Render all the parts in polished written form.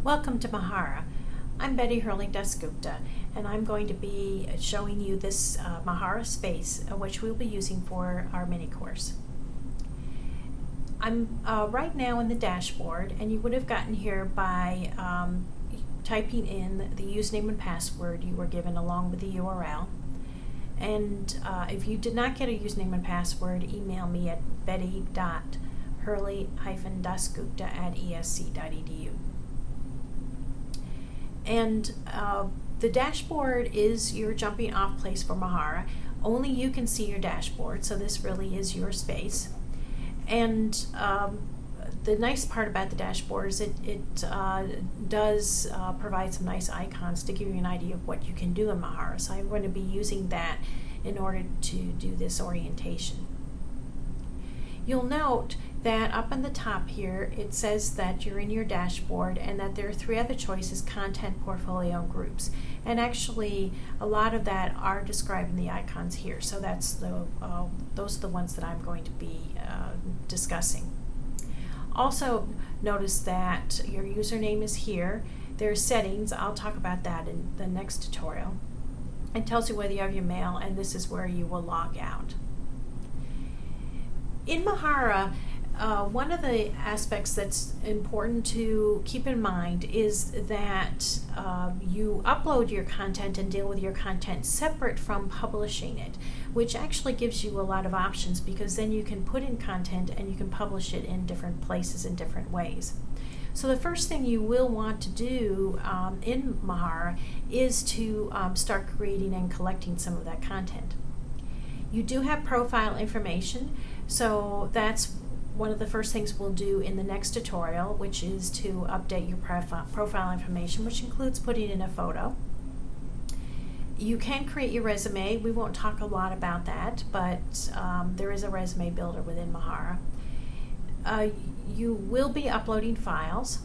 Welcome to Mahara. I'm Betty Hurley-Dasgupta, and I'm going to be showing you this Mahara space, which we'll be using for our mini course. I'm right now in the dashboard, and you would have gotten here by typing in the username and password you were given along with the URL. And if you did not get a username and password, email me at betty.hurley-dasgupta@esc.edu. And the dashboard is your jumping off place for Mahara. Only you can see your dashboard, so this really is your space. And the nice part about the dashboard is it does provide some nice icons to give you an idea of what you can do in Mahara. So I'm going to be using that in order to do this orientation. You'll note that up on the top here it says that you're in your dashboard and that there are three other choices: content, portfolio, and groups. And actually a lot of that are described in the icons here, so that's those are the ones that I'm going to be discussing. Also notice that your username is here. There's settings. I'll talk about that in the next tutorial. It tells you whether you have your mail, and this is where you will log out. In Mahara, one of the aspects that's important to keep in mind is that you upload your content and deal with your content separate from publishing it, which actually gives you a lot of options, because then you can put in content and you can publish it in different places in different ways. So the first thing you will want to do in Mahara is to start creating and collecting some of that content. You do have profile information, so that's one of the first things we'll do in the next tutorial, which is to update your profile information, which includes putting in a photo. You can create your resume. We won't talk a lot about that, but there is a resume builder within Mahara. You will be uploading files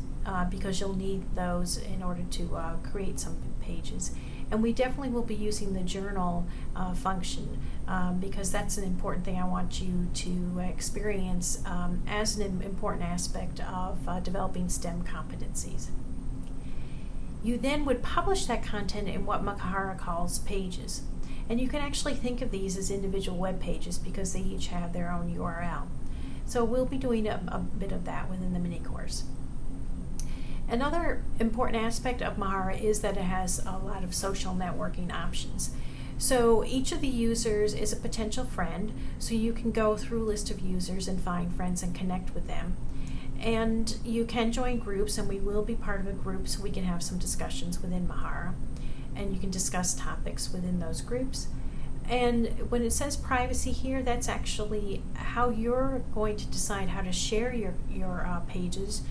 because you'll need those in order to create some pages. And we definitely will be using the journal function because that's an important thing I want you to experience as an important aspect of developing STEM competencies. You then would publish that content in what Mahara calls pages. And you can actually think of these as individual web pages because they each have their own URL. So we'll be doing a bit of that within the mini course. Another important aspect of Mahara is that it has a lot of social networking options. So each of the users is a potential friend, so you can go through a list of users and find friends and connect with them. And you can join groups, and we will be part of a group so we can have some discussions within Mahara. And you can discuss topics within those groups. And when it says privacy here, that's actually how you're going to decide how to share your pages.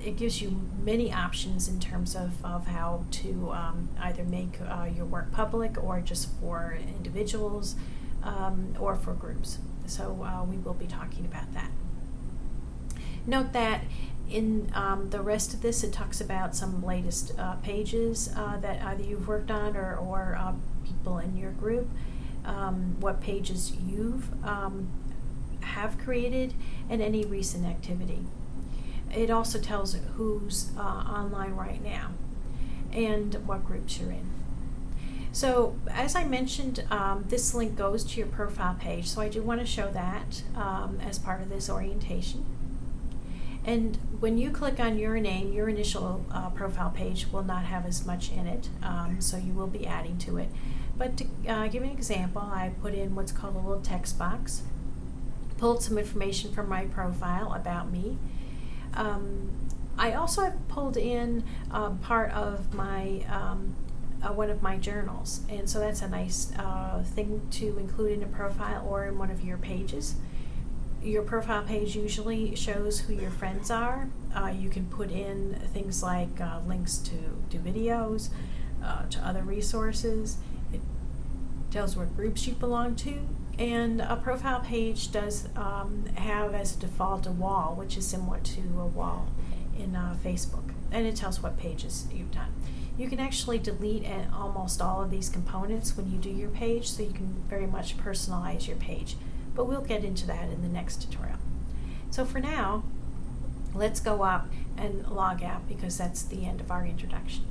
It gives you many options in terms of how to either make your work public or just for individuals or for groups. So we will be talking about that. Note that in the rest of this, it talks about some latest pages that either you've worked on or people in your group, what pages you've have created, and any recent activity. It also tells who's online right now and what groups you're in. So as I mentioned, this link goes to your profile page, so I do want to show that as part of this orientation. And when you click on your name, your initial profile page will not have as much in it, so you will be adding to it. But to give you an example, I put in what's called a little text box, pulled some information from my profile about me. I also have pulled in part of my one of my journals, and so that's a nice thing to include in a profile or in one of your pages. Your profile page usually shows who your friends are. You can put in things like links to videos, to other resources. It tells what groups you belong to. And a profile page does have as a default a wall, which is similar to a wall in Facebook. And it tells what pages you've done. You can actually delete almost all of these components when you do your page, so you can very much personalize your page. But we'll get into that in the next tutorial. So for now, let's go up and log out because that's the end of our introduction.